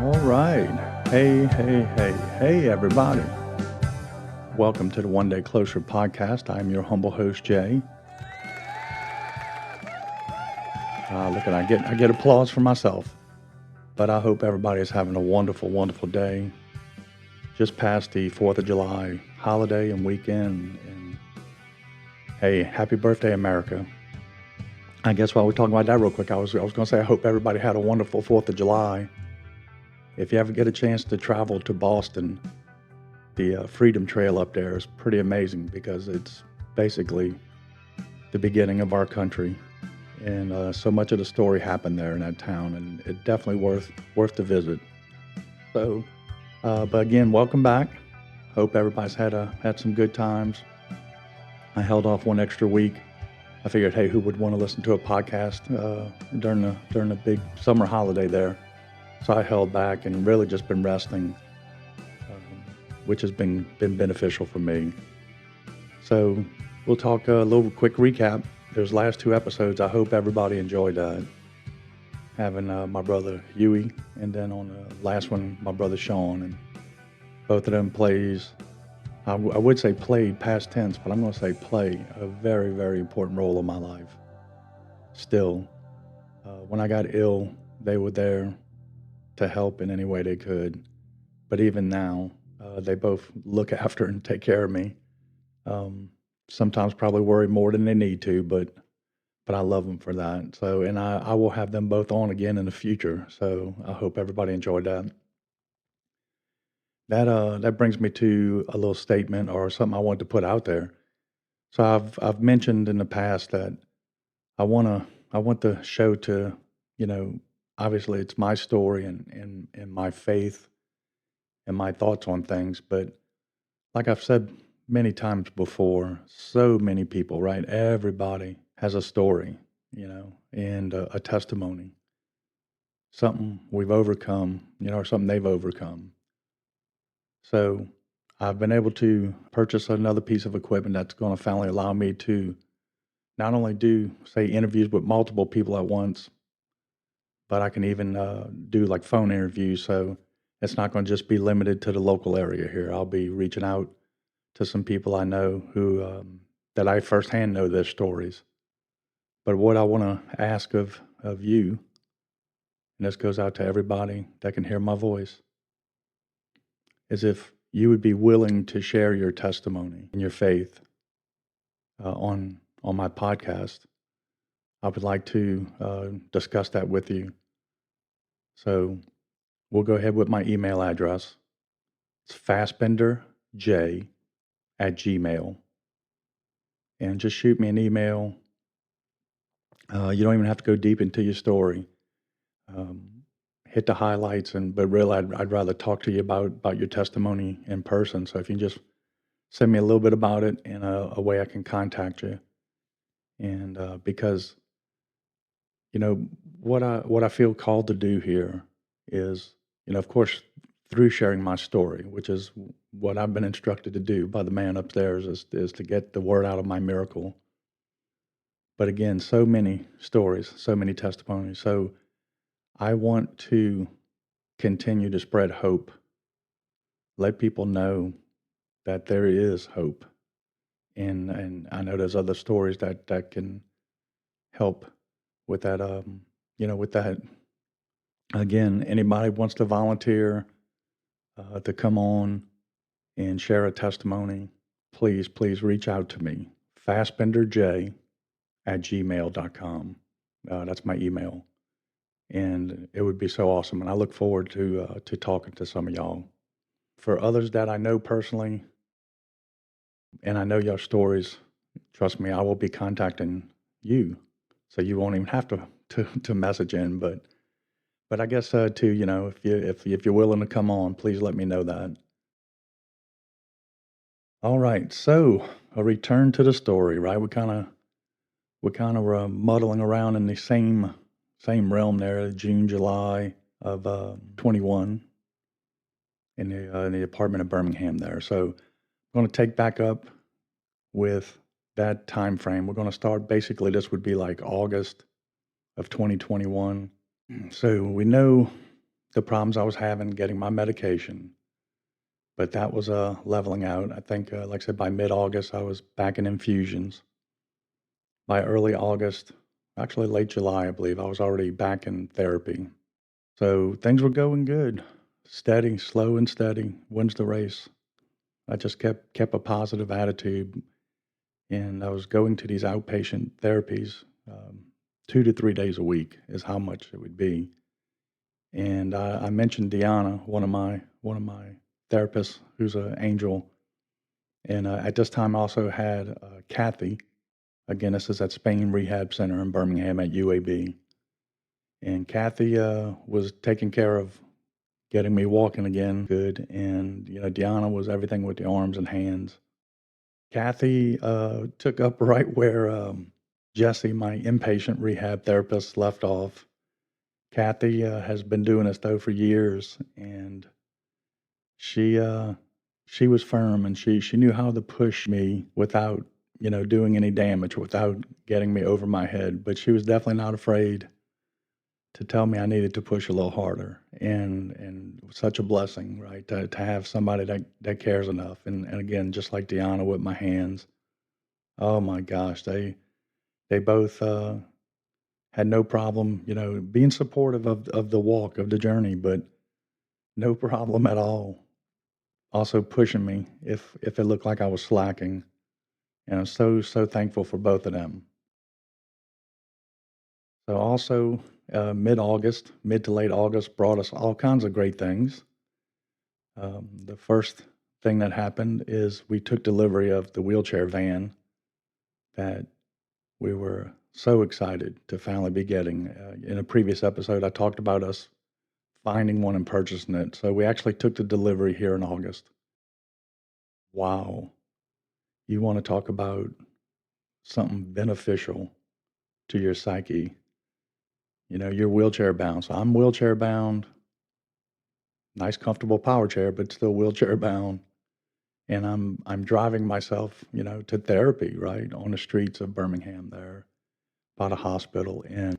All right. Hey, hey, hey, hey, everybody. Welcome to the One Day Closer podcast. I'm your humble host, Jay. Look, I get applause for myself, but I hope everybody is having a wonderful, wonderful day. Just past the 4th of July holiday and weekend. And hey, happy birthday, America. I guess while we're talking about that real quick, I was going to say I hope everybody had a wonderful 4th of July. If you ever get a chance to travel to Boston, the Freedom Trail up there is pretty amazing because it's basically the beginning of our country, and so much of the story happened there in that town, and it's definitely worth the visit. So, but again, welcome back. Hope everybody's had some good times. I held off one extra week. I figured, hey, who would want to listen to a podcast during the big summer holiday there? So I held back and really just been resting, which has been beneficial for me. So we'll talk a little quick recap. Those last two episodes, I hope everybody enjoyed having my brother Huey, and then on the last one, my brother Sean, and both of them plays, I would say played past tense, but I'm going to say play a very, very important role in my life. Still, when I got ill, they were there to help in any way they could. But even now, they both look after and take care of me. Sometimes probably worry more than they need to, but I love them for that. So, and I will have them both on again in the future. So I hope everybody enjoyed that. That brings me to a little statement or something I want to put out there. So I've mentioned in the past that I want the show to, you know, obviously it's my story and my faith and my thoughts on things, but like I've said many times before, so many people, right? Everybody has a story, and a testimony, something we've overcome, or something they've overcome. So I've been able to purchase another piece of equipment that's going to finally allow me to not only do, say, interviews with multiple people at once, but I can even do like phone interviews. So it's not going to just be limited to the local area here. I'll be reaching out to some people I know who that I firsthand know their stories. But what I want to ask of you, and this goes out to everybody that can hear my voice, is if you would be willing to share your testimony and your faith on my podcast. I would like to discuss that with you. So we'll go ahead with my email address. It's fastbenderj@gmail. And just shoot me an email. You don't even have to go deep into your story. Hit the highlights, but really, I'd rather talk to you about your testimony in person. So if you can just send me a little bit about it and a way I can contact you, and because what I feel called to do here is, of course, through sharing my story, which is what I've been instructed to do by the man upstairs, is to get the word out of my miracle. But again, so many stories, so many testimonies. So I want to continue to spread hope, let people know that there is hope. And I know there's other stories that can help with that. With that, again, anybody wants to volunteer to come on and share a testimony, please reach out to me. fastbenderj@gmail.com. That's my email. And it would be so awesome. And I look forward to talking to some of y'all. For others that I know personally, and I know your stories, trust me, I will be contacting you, so you won't even have to message in. But I guess too, if you're willing to come on, please let me know that. All right, so a return to the story, right? We kind of were muddling around in the same realm there, June, July of 21 in the apartment of Birmingham there. So I'm going to take back up with that time frame. We're going to start, basically, this would be like August of 2021. So we know the problems I was having getting my medication, but that was leveling out. I think, like I said, by mid August, I was back in infusions. By early August, actually late July, I believe, I was already back in therapy. So things were going good, steady, slow and steady, wins the race. I just kept a positive attitude, and I was going to these outpatient therapies, 2 to 3 days a week is how much it would be. And I mentioned Deanna, one of my therapists, who's an angel, and at this time I also had Kathy. Again, this is at Spain Rehab Center in Birmingham at UAB, and Kathy was taking care of getting me walking again, good. And Deanna was everything with the arms and hands. Kathy took up right where Jesse, my inpatient rehab therapist, left off. Kathy has been doing this though for years, and she uh, she was firm, and she knew how to push me without doing any damage, without getting me over my head. But she was definitely not afraid to tell me I needed to push a little harder, and such a blessing, right? To have somebody that cares enough, and again, just like Deanna with my hands. Oh my gosh, they both had no problem, being supportive of the walk of the journey, but no problem at all. Also pushing me if it looked like I was slacking, and I'm so thankful for both of them. So also, mid August, mid to late August, brought us all kinds of great things. The first thing that happened is we took delivery of the wheelchair van that we were so excited to finally be getting. In a previous episode, I talked about us finding one and purchasing it. So we actually took the delivery here in August. Wow. You want to talk about something beneficial to your psyche? You're wheelchair bound. So I'm wheelchair bound, nice, comfortable power chair, but still wheelchair bound. And I'm driving myself, to therapy, right, on the streets of Birmingham there, by the hospital. And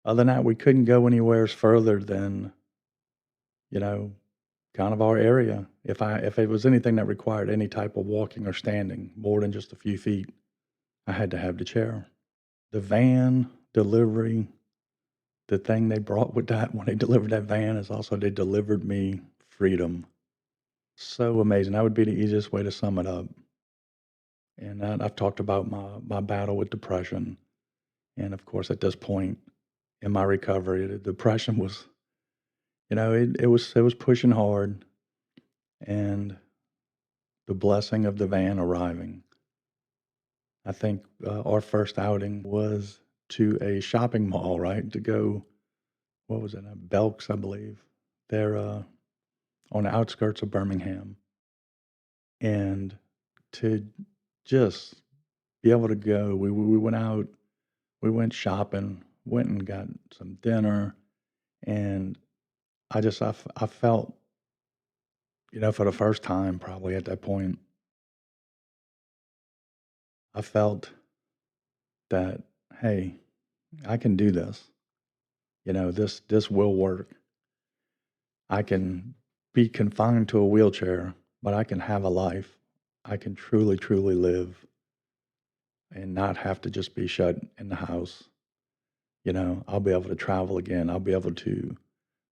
other than that, we couldn't go anywhere further than, you know, kind of our area. If it was anything that required any type of walking or standing more than just a few feet, I had to have the chair. The van delivery, the thing they brought with that when they delivered that van is also they delivered me freedom. So amazing. That would be the easiest way to sum it up. And I've talked about my battle with depression. And of course, at this point in my recovery, the depression was, it was pushing hard, and the blessing of the van arriving. I think our first outing was to a shopping mall, right? To go, what was it? Belk's, I believe. They're on the outskirts of Birmingham, and to just be able to go, we went out, we went shopping, went and got some dinner, and I felt, for the first time probably at that point, I felt that, hey, I can do this. This will work. I can be confined to a wheelchair, but I can have a life. I can truly, truly live and not have to just be shut in the house. I'll be able to travel again. I'll be able to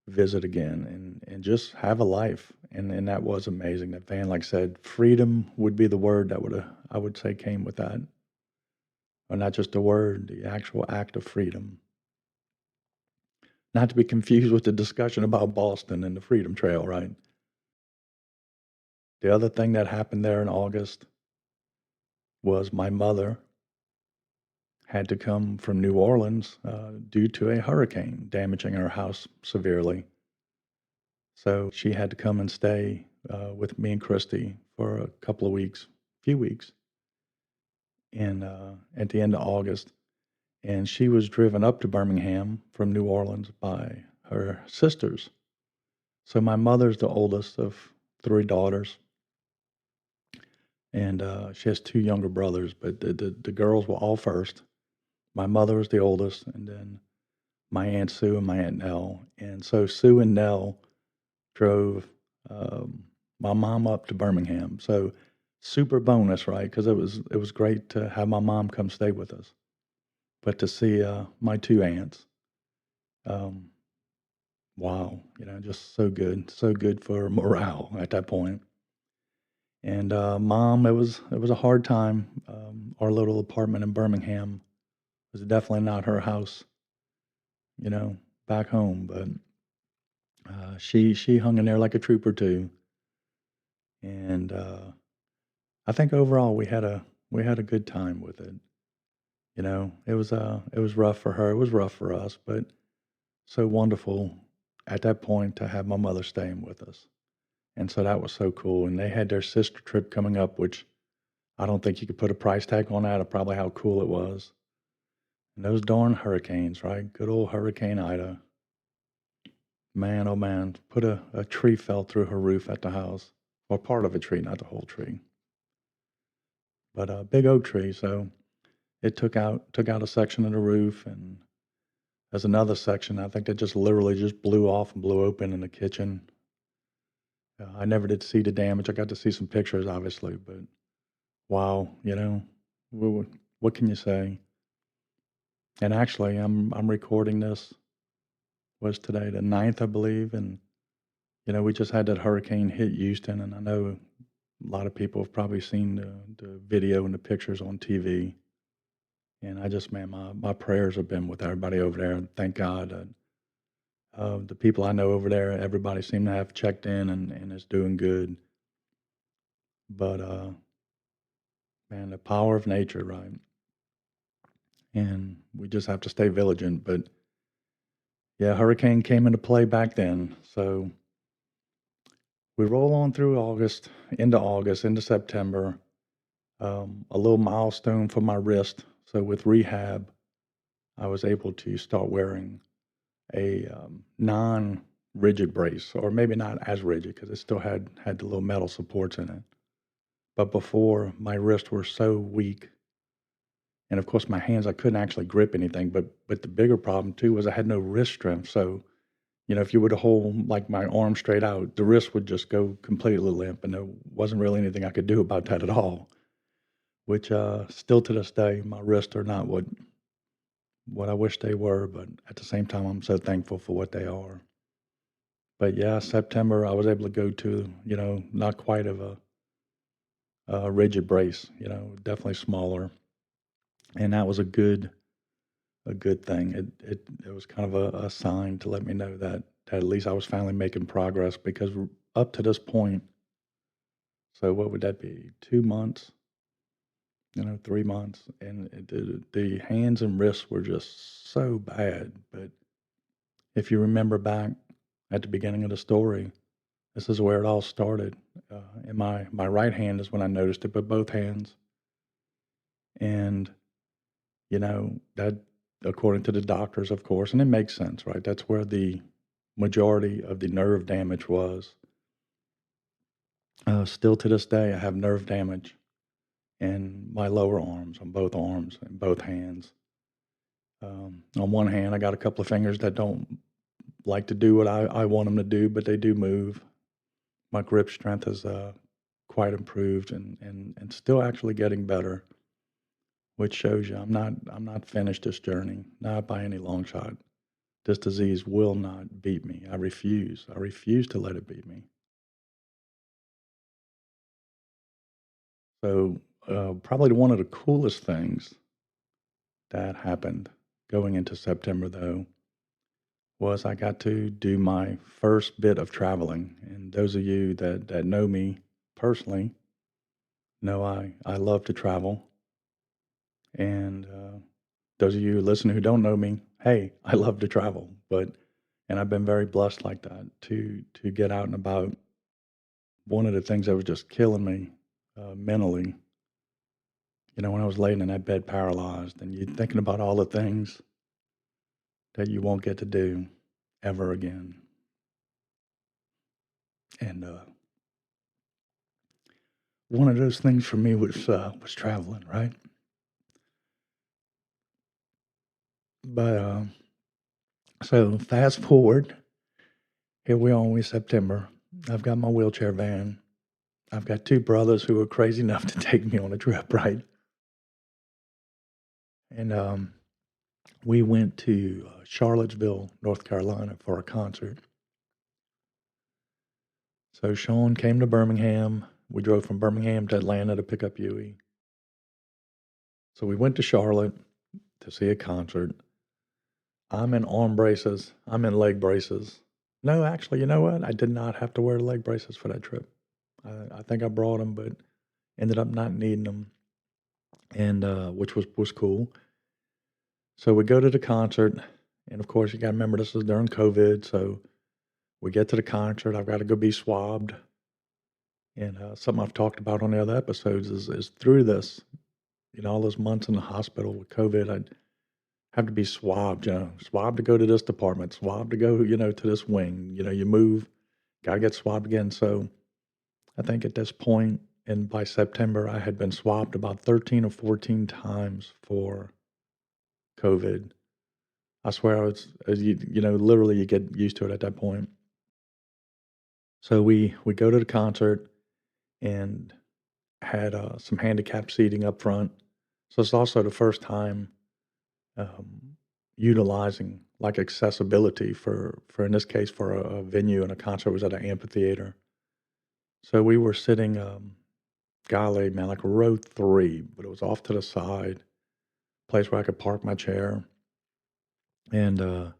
visit again and just have a life. And that was amazing. That van, like I said, freedom would be the word that I would say came with that. Or not just a word, the actual act of freedom. Not to be confused with the discussion about Boston and the Freedom Trail, right? The other thing that happened there in August was my mother had to come from New Orleans due to a hurricane damaging her house severely. So she had to come and stay with me and Christy for a couple of weeks, few weeks, in at the end of August. And she was driven up to Birmingham from New Orleans by her sisters. So my mother's the oldest of three daughters, and she has two younger brothers, but the girls were all first. My mother was the oldest, and then my Aunt Sue and my Aunt Nell. And so Sue and Nell drove um, my mom up to Birmingham. So super bonus, right? Because it was great to have my mom come stay with us, but to see my two aunts, um, wow, just so good for morale at that point. And mom, it was a hard time. Our little apartment in Birmingham was definitely not her house, you know, back home, but she hung in there like a trooper too. And I think overall we had a good time with it. It was rough for her. It was rough for us, but so wonderful at that point to have my mother staying with us. And so that was so cool. And they had their sister trip coming up, which I don't think you could put a price tag on that of probably how cool it was. And those darn hurricanes, right? Good old Hurricane Ida. Man, oh man, put a tree fell through her roof at the house. Or part of a tree, not the whole tree. But a big oak tree, so it took out a section of the roof, and there's another section I think that just literally just blew off and blew open in the kitchen. I never did see the damage. I got to see some pictures, obviously, but wow, what, what can you say? And actually, I'm recording this. Was today the 9th, I believe, and we just had that hurricane hit Houston, and I know a lot of people have probably seen the video and the pictures on TV. And man, my prayers have been with everybody over there. Thank God. The people I know over there, everybody seemed to have checked in and is doing good. But man, the power of nature, right? And we just have to stay vigilant. But yeah, hurricane came into play back then. So we roll on through August, into September. A little milestone for my wrist. So with rehab, I was able to start wearing a non-rigid brace, or maybe not as rigid because it still had the little metal supports in it. But before, my wrists were so weak, and of course my hands, I couldn't actually grip anything. But the bigger problem too was I had no wrist strength. So if you were to hold like my arm straight out, the wrist would just go completely limp, and there wasn't really anything I could do about that at all. Which still to this day, my wrists are not what I wish they were, but at the same time, I'm so thankful for what they are. But yeah, September, I was able to go to, not quite of a rigid brace, definitely smaller, and that was a good thing. It was kind of a sign to let me know that at least I was finally making progress because up to this point, so what would that be? 2 months, 3 months, and the hands and wrists were just so bad. But if you remember back at the beginning of the story, this is where it all started. In my right hand is when I noticed it, but both hands. And, that, according to the doctors, of course, and it makes sense, right? That's where the majority of the nerve damage was. Still to this day, I have nerve damage in my lower arms and both hands. On one hand, I got a couple of fingers that don't like to do what I want them to do, but they do move. My grip strength has quite improved and still actually getting better, which shows you I'm not finished this journey, not by any long shot. This disease will not beat me. I refuse. I refuse to let it beat me. So probably one of the coolest things that happened going into September though was I got to do my first bit of traveling. And those of you that know me personally know I love to travel. And those of you who listen who don't know me, hey, I love to travel, and I've been very blessed like that to get out and about. One of the things that was just killing me mentally, when I was laying in that bed paralyzed, and you're thinking about all the things that you won't get to do ever again. And one of those things for me was traveling, right? But So fast forward, here we are in September. I've got my wheelchair van. I've got two brothers who were crazy enough to take me on a trip, right? And we went to Charlottesville, North Carolina for a concert. So Sean came to Birmingham. We drove from Birmingham to Atlanta to pick up Huey. So we went to Charlotte to see a concert. I'm in arm braces. I'm in leg braces. No, actually, you know what? I did not have to wear leg braces for that trip. I think I brought them, but ended up not needing them, and which was cool. So we go to the concert, and of course, you got to remember this is during COVID. So we get to the concert. I've got to go be swabbed, and something I've talked about on the other episodes is through this, all those months in the hospital with COVID, I'd have to be swabbed, swabbed to go to this department, swabbed to go, to this wing. You move, gotta get swabbed again. So I think at this point, and by September, I had been swabbed about 13 or 14 times for COVID. I swear I was, literally you get used to it at that point. So we go to the concert and had some handicapped seating up front. So it's also the first time um, utilizing like accessibility for in this case for a venue, and a concert was at an amphitheater. So we were sitting, golly man, like row three, but it was off to the side, place where I could park my chair, and to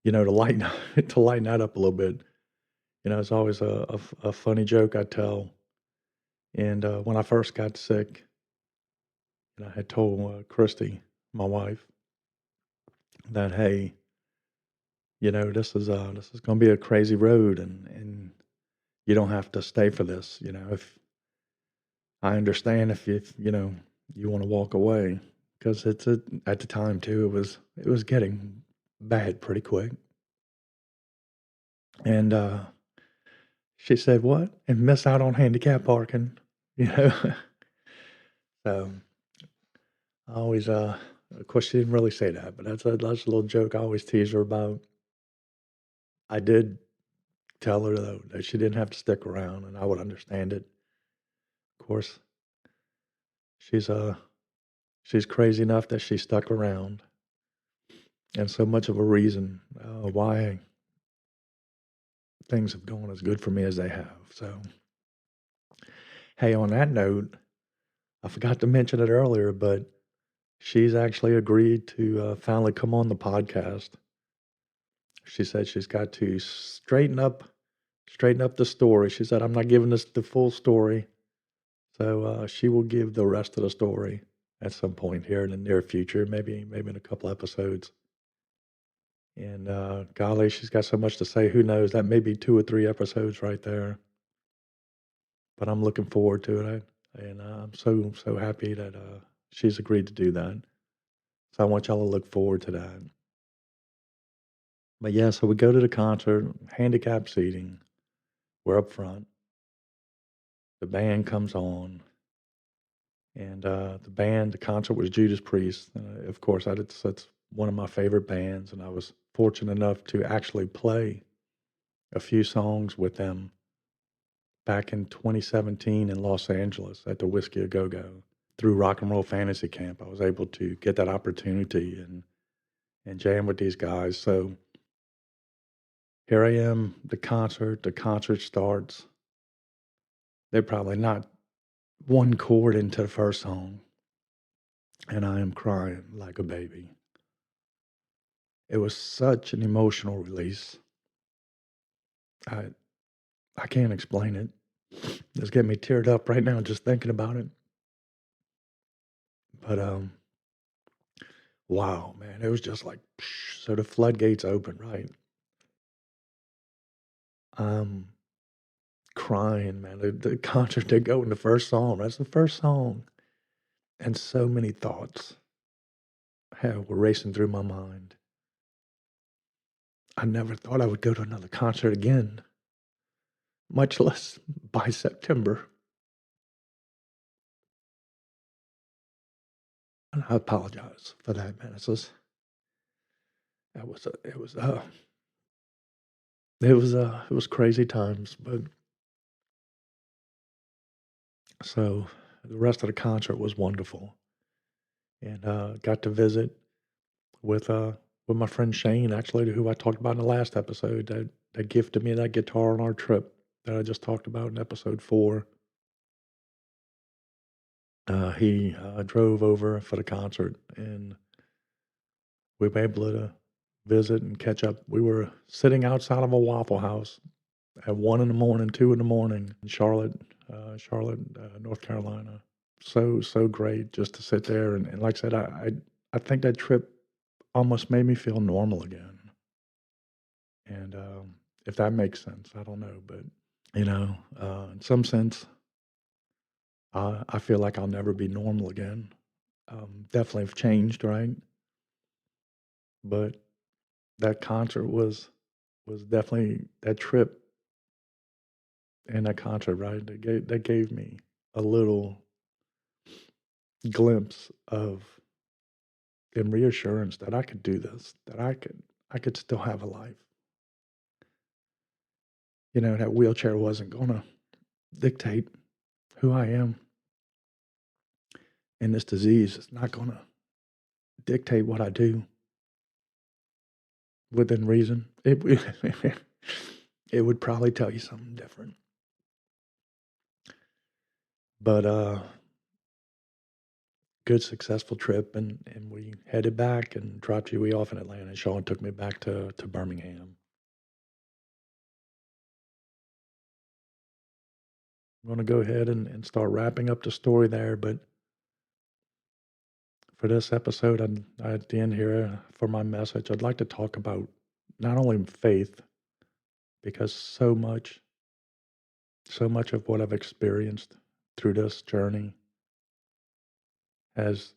lighten to lighten that up a little bit. It's always a funny joke I tell. And when I first got sick, and I had told Christy, my wife, that hey, this is going to be a crazy road, and you don't have to stay for this. If I understand if you want to walk away, because at the time too, it was getting bad pretty quick. And she said, "What? And miss out on handicap parking?" You know. So I always, of course, she didn't really say that, but that's a little joke I always tease her about. I did tell her though that she didn't have to stick around, and I would understand it. Of course, she's she's crazy enough that she stuck around, and so much of a reason why things have gone as good for me as they have. So, hey, on that note, I forgot to mention it earlier, but she's actually agreed to finally come on the podcast. She said she's got to straighten up the story. She said, "I'm not giving this the full story." So she will give the rest of the story at some point here in the near future, maybe in a couple episodes. And golly, she's got so much to say. Who knows? That may be 2 or 3 episodes right there. But I'm looking forward to it, and I'm so happy that she's agreed to do that. So I want y'all to look forward to that. But yeah, so we go to the concert, handicap seating. We're up front. The band comes on, and the concert was Judas Priest. Of course, that's one of my favorite bands, and I was fortunate enough to actually play a few songs with them back in 2017 in Los Angeles at the Whiskey A Go Go. Through Rock and Roll Fantasy Camp, I was able to get that opportunity and jam with these guys. So here I am, the concert starts. They're probably not one chord into the first song, and I am crying like a baby. It was such an emotional release. I I can't explain it. It's getting me teared up right now just thinking about it. But wow, man, it was just like so the floodgates open, right? I'm crying, man. The concert did go in the first song. That's the first song, and so many thoughts were racing through my mind. I never thought I would go to another concert again, much less by September. And I apologize for that, man. It was crazy times, but so the rest of the concert was wonderful, and got to visit with uh with my friend Shane, actually, who I talked about in the last episode, that gifted me that guitar on our trip that I just talked about in episode 4. He drove over for the concert, and we were able to visit and catch up. We were sitting outside of a Waffle House at 1 in the morning, 2 in the morning in Charlotte, North Carolina. So great just to sit there, and like I said, I think that trip almost made me feel normal again, and, if that makes sense, I don't know, but, in some sense, I feel like I'll never be normal again. Definitely have changed, right? But that concert was definitely that trip and that concert, right? That gave me a little glimpse of and reassurance that I could do this, that I could still have a life. That wheelchair wasn't gonna dictate who I am, and this disease is not gonna dictate what I do within reason. It would probably tell you something different. But good successful trip, and we headed back and dropped Huey off in Atlanta. Sean took me back to Birmingham. I'm gonna go ahead and start wrapping up the story there, but for this episode, at the end here for my message, I'd like to talk about not only faith, because so much of what I've experienced through this journey has,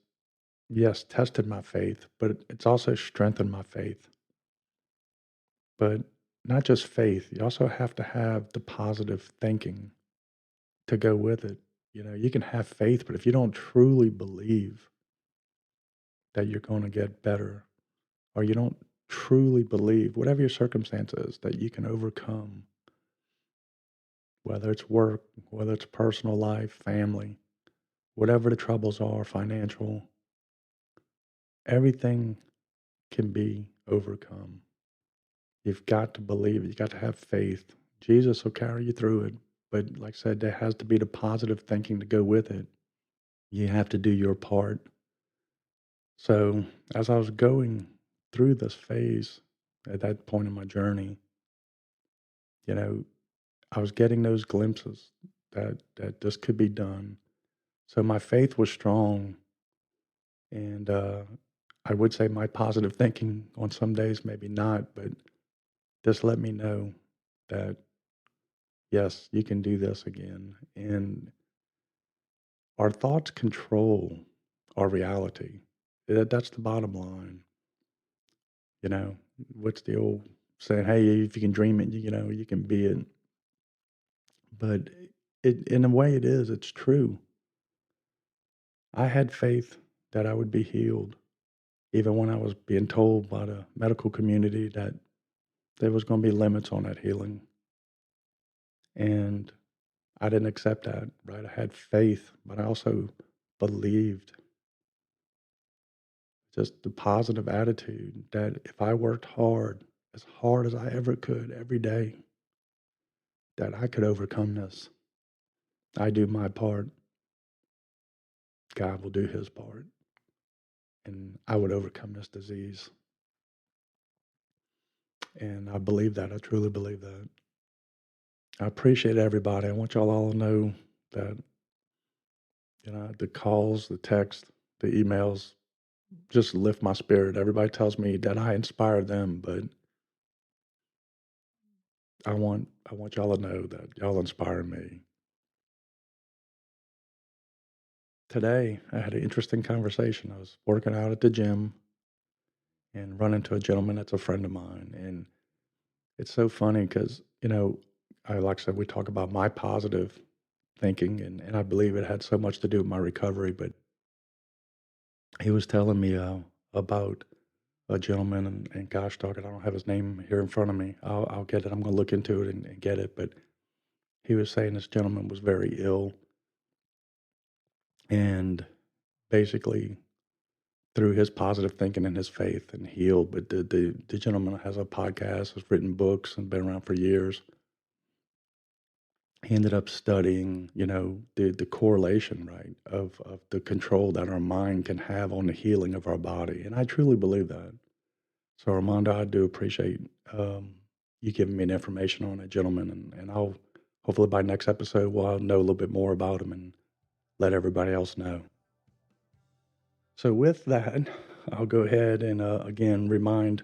yes, tested my faith, but it's also strengthened my faith. But not just faith, you also have to have the positive thinking to go with it. You can have faith, but if you don't truly believe that you're going to get better, or you don't truly believe, whatever your circumstance is, that you can overcome, whether it's work, whether it's personal life, family, whatever the troubles are, financial, everything can be overcome. You've got to believe it. You got to have faith. Jesus will carry you through it. But like I said, there has to be the positive thinking to go with it. You have to do your part. So as I was going through this phase at that point in my journey, you know, I was getting those glimpses that this could be done. So my faith was strong, and I would say my positive thinking on some days maybe not, but this let me know that yes, you can do this again. And our thoughts control our reality. That's the bottom line. You know, what's the old saying? Hey, if you can dream it, you can be it. But in a way, it is. It's true. I had faith that I would be healed, even when I was being told by the medical community that there was going to be limits on that healing. And I didn't accept that, right? I had faith, but I also believed, just the positive attitude that if I worked as hard as I ever could every day, that I could overcome this. I do my part, God will do his part, and I would overcome this disease. And I believe that. I truly believe that. I appreciate everybody. I want y'all all to know that, the calls, the texts, the emails just lift my spirit. Everybody tells me that I inspire them, but I want y'all to know that y'all inspire me. Today, I had an interesting conversation. I was working out at the gym and run into a gentleman that's a friend of mine. And it's so funny because, like I said, we talk about my positive thinking, and I believe it had so much to do with my recovery. But he was telling me about a gentleman, and gosh dog it, I don't have his name here in front of me. I'll get it. I'm going to look into it and get it. But he was saying this gentleman was very ill, and basically through his positive thinking and his faith and healed. But the gentleman has a podcast, has written books, and been around for years. He ended up studying, the correlation, right, of the control that our mind can have on the healing of our body. And I truly believe that. So, Armando, I do appreciate you giving me the information on that gentleman. And I'll hopefully by next episode, we'll know a little bit more about him and let everybody else know. So, with that, I'll go ahead and again remind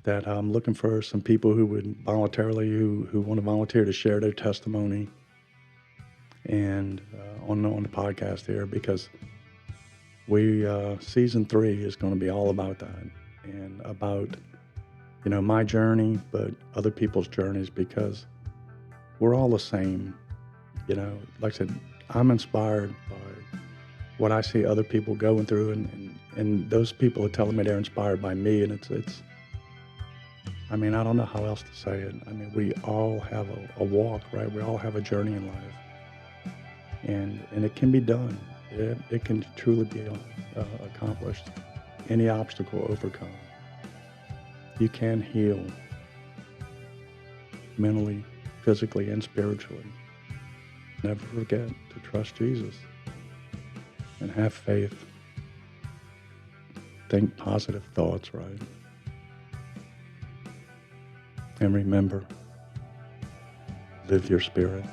that I'm looking for some people who would voluntarily, who want to volunteer to share their testimony and on the podcast here, because we season 3 is going to be all about that, and about my journey, but other people's journeys, because we're all the same. Like I said, I'm inspired by what I see other people going through, and those people are telling me they're inspired by me, and it's I mean, I don't know how else to say it. I mean, we all have a walk, right? We all have a journey in life, and it can be done. It can truly be accomplished. Any obstacle overcome. You can heal mentally, physically, and spiritually. Never forget to trust Jesus and have faith. Think positive thoughts, right? And remember, live your spirit.